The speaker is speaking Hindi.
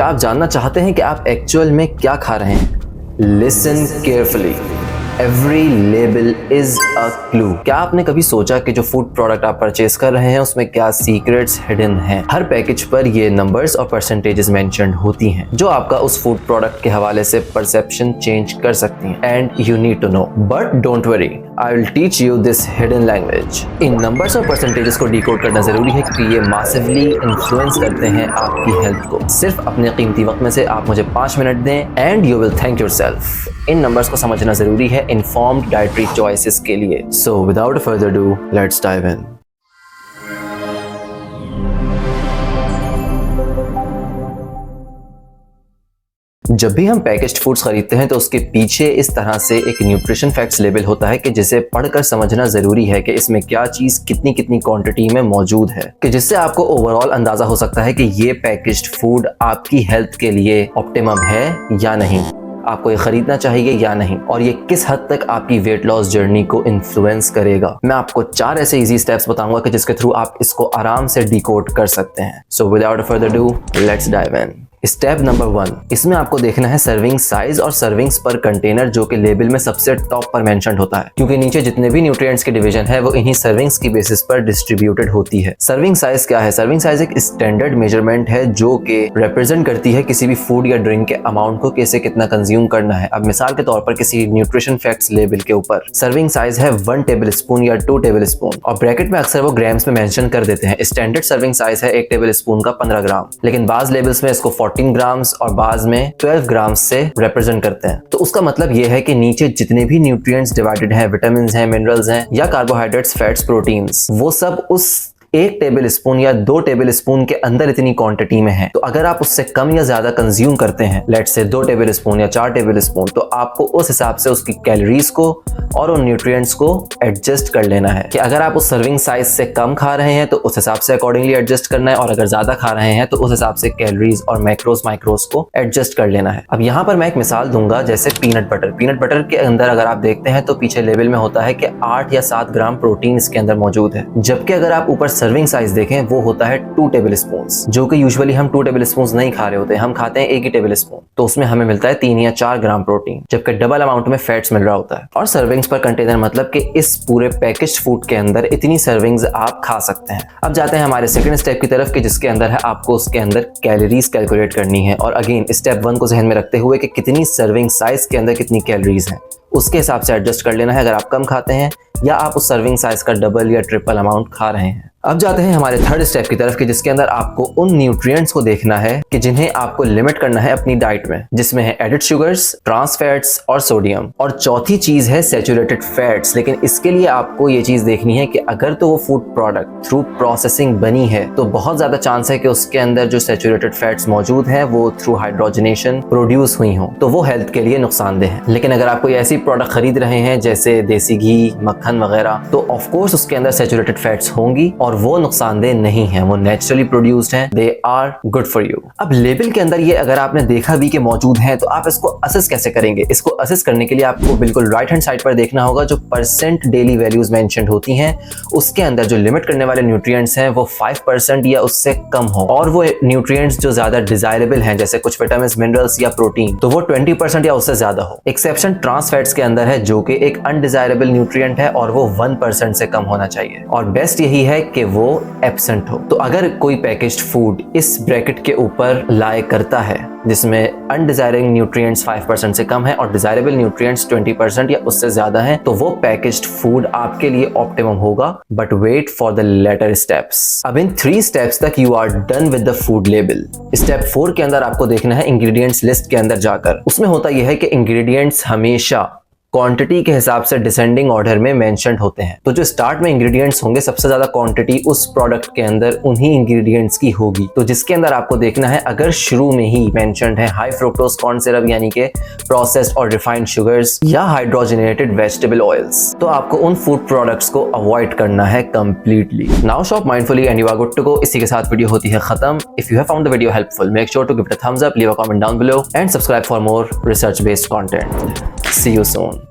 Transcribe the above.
क्या आप जानना चाहते हैं कि आप एक्चुअल में क्या खा रहे हैं? Listen carefully, every label is a clue. क्या आपने कभी सोचा कि जो फूड प्रोडक्ट आप परचेज कर रहे हैं उसमें क्या सीक्रेट्स हिडन हैं? हर पैकेज पर ये नंबर्स और परसेंटेजेस मेंशन्ड होती हैं जो आपका उस फूड प्रोडक्ट के हवाले से परसेप्शन चेंज कर सकती हैं। And you need to know, but don't worry, I will teach you this hidden language. इन नंबर्स और परसेंटेजेस को डिकोड करना जरूरी है क्योंकि ये मासिवली इन्फ्लुएंस करते हैं आपकी हेल्थ को। सिर्फ अपने कीमती वक्त में से आप मुझे 5 मिनट दें and you will thank yourself. In numbers को समझना जरूरी है इन्फॉर्म्ड डाइटरी चॉइसेस के लिए। So without further do, let's dive in. जब भी हम पैकेज्ड फूड्स खरीदते हैं तो उसके पीछे इस तरह से एक न्यूट्रिशन फैक्ट्स लेबल होता है कि जिसे पढ़कर समझना जरूरी है कि इसमें क्या चीज कितनी कितनी क्वांटिटी में मौजूद है, कि जिससे आपको ओवरऑल अंदाजा हो सकता है कि ये पैकेज्ड फूड आपकी हेल्थ के लिए ऑप्टिमम है या नहीं, आपको ये खरीदना चाहिए या नहीं, और ये किस हद तक आपकी वेट लॉस जर्नी को इन्फ्लुएंस करेगा। मैं आपको 4 ऐसे इजी स्टेप्स बताऊंगा कि जिसके थ्रू आप इसको आराम से डिकोड कर सकते हैं। So without further do, let's dive in. Step number 1, इसमें आपको देखना है सर्विंग साइज और सर्विंग्स पर कंटेनर जो कि लेबल में सबसे टॉप पर मेंशन्ड होता है, क्योंकि नीचे जितने भी न्यूट्रिएंट्स के डिवीजन है वो इन्हीं सर्विंग्स की बेसिस पर डिस्ट्रीब्यूटेड होती है। सर्विंग साइज क्या है? सर्विंग साइज एक स्टैंडर्ड मेजरमेंट है जो कि रिप्रेजेंट करती है किसी भी फूड या ड्रिंक के अमाउंट को कैसे कितना कंज्यूम करना है। अब मिसाल के तौर पर किसी न्यूट्रिशन फैक्ट्स लेबल के ऊपर सर्विंग साइज है 1 टेबल स्पून या 2 टेबल स्पून, और ब्रैकेट में अक्सर वो ग्राम्स में मेंशन कर देते हैं। स्टैंडर्ड सर्विंग साइज है 1 टेबल स्पून का 15 ग्राम, लेकिन बाज लेबल्स में इसको 14 ग्राम्स और बाज में 12 ग्राम से रिप्रेजेंट करते हैं। तो उसका मतलब यह है कि नीचे जितने भी न्यूट्रिएंट्स डिवाइडेड हैं, विटामिन हैं, मिनरल्स हैं या कार्बोहाइड्रेट्स, फैट्स, प्रोटीन्स, वो सब उस 1 टेबल स्पून या 2 टेबल स्पून के अंदर इतनी क्वांटिटी में है। तो अगर आप उससे कम या ज्यादा कंज्यूम करते हैं, लेट्स से 2 टेबल स्पून या 4 टेबल स्पून, तो आपको उस हिसाब से उसकी कैलोरीज को और उन न्यूट्रिएंट्स को एडजस्ट कर लेना है कि अगर आप उस सर्विंग साइज से कम खा रहे हैं तो उस हिसाब से अकॉर्डिंगली एडजस्ट करना है, और अगर ज्यादा खा रहे हैं तो उस हिसाब से कैलोरीज और मैक्रोस माइक्रोस को एडजस्ट कर लेना है। अब यहाँ पर मैं एक मिसाल दूंगा, जैसे पीनट बटर। पीनट बटर के अंदर अगर आप देखते हैं तो पीछे लेबल में होता है कि 8 या 7 ग्राम प्रोटीन इसके अंदर मौजूद है, जबकि अगर आप ऊपर सर्विंग साइज देखें वो होता है 2 टेबल स्पून, जो कि यूजुअली हम 2 टेबल स्पून नहीं खा रहे होते, हम खाते हैं 1 ही टेबल स्पून, तो उसमें हमें मिलता है 3 या 4 ग्राम प्रोटीन, जबकि डबल अमाउंट में फैट्स मिल रहा होता है। और सर्विंग्स पर कंटेनर मतलब कि इस पूरे पैकेज्ड फूड के अंदर इतनी सर्विंग्स आप खा सकते हैं। अब जाते हैं हमारे सेकंड स्टेप की तरफ कि जिसके अंदर है आपको उसके अंदर कैलोरीज कैलकुलेट करनी है, और अगेन स्टेप 1 को ध्यान में रखते हुए कि कितनी सर्विंग साइज के अंदर कितनी कैलोरीज हैं उसके हिसाब से एडजस्ट कर लेना है अगर आप कम खाते हैं या आप उस सर्विंग साइज का डबल या ट्रिपल अमाउंट खा रहे हैं। अब जाते हैं हमारे थर्ड स्टेप की तरफ कि जिसके अंदर आपको उन न्यूट्रिएंट्स को देखना है कि जिन्हें आपको लिमिट करना है अपनी डाइट में, जिसमें है एडेड शुगर्स, ट्रांस फैट्स और सोडियम। और चौथी चीज है सैचुरेटेड फैट्स। लेकिन इसके लिए आपको ये चीज देखनी है कि अगर तो वो फूड प्रोडक्ट थ्रू प्रोसेसिंग बनी है तो बहुत ज्यादा चांस है कि उसके अंदर जो सैचुरेटेड फैट्स मौजूद है वो थ्रू हाइड्रोजनेशन प्रोड्यूस हुई हो, तो वो हेल्थ के लिए नुकसानदेह है। लेकिन अगर आप कोई ऐसी प्रोडक्ट खरीद रहे हैं जैसे देसी घी, मक्खन वगैरह, तो ऑफकोर्स उसके अंदर सैचुरेटेड फैट्स होंगी और वो नुकसानदेह नहीं है, वो नेचुरली प्रोड्यूस्ड हैं, they are good for you. अब लेबल के अंदर ये अगर आपने देखा भी कि मौजूद है तो आप इसको असेस कैसे करेंगे? इसको असेस करने के लिए आपको बिल्कुल राइट हैंड साइड पर देखना होगा, जो परसेंट डेली वैल्यूज मेंशन्ड होती हैं उसके अंदर जो लिमिट करने वाले न्यूट्रिएंट्स हैं वो 5% या उससे कम हो, और वो न्यूट्रिएंट्स जो ज्यादा डिजायरेबल हैं जैसे कुछ विटामिन, मिनरल्स या प्रोटीन, तो वो 20% या उससे ज्यादा हो। एक्सेप्शन ट्रांस फैट्स के अंदर है जो कि एक अनडिजायरेबल न्यूट्रिएंट है और वो 1% से कम होना चाहिए, और बेस्ट यही है कि वो एब्सेंट हो। तो अगर कोई पैकेज्ड फूड इस ब्रैकेट के ऊपर लाई करता है जिसमें अनडिजायरिंग न्यूट्रिएंट्स 5% से कम है और डिजायरेबल न्यूट्रिएंट्स 20% या उससे ज्यादा हैं, तो वो पैकेज्ड फूड आपके लिए ऑप्टिमम होगा। But wait for the later steps. अब इन 3 स्टेप्स तक you are done with the food label. Step 4 के अंदर आपको देखना है इंग्रेडिएंट्स लिस्ट के अंदर जाकर। उसमें होता यह है कि इंग्रेडिएंट्स हमेशा क्वांटिटी के हिसाब से डिसेंडिंग ऑर्डर में मेंशन्ड होते हैं। तो जो स्टार्ट में इंग्रेडिएंट्स होंगे सबसे ज्यादा क्वांटिटी उस प्रोडक्ट के अंदर उन्हीं इंग्रेडिएंट्स की होगी। तो जिसके अंदर आपको देखना है अगर शुरू में ही मेंशन्ड है हाई फ्रुक्टोज कॉर्न सिरप यानी कि प्रोसेस्ड और रिफाइंड शुगर्स या हाइड्रोजनेटेड वेजिटेबल ऑयल्स, तो आपको उन फूड प्रोडक्ट्स को अवॉइड करना है completely. Now shop mindfully and you are good to go. इसी के साथ वीडियो होती है खत्म। If you have found the video helpful, make sure to give it a thumbs up, leave a comment down below and subscribe for more research based content. See you soon.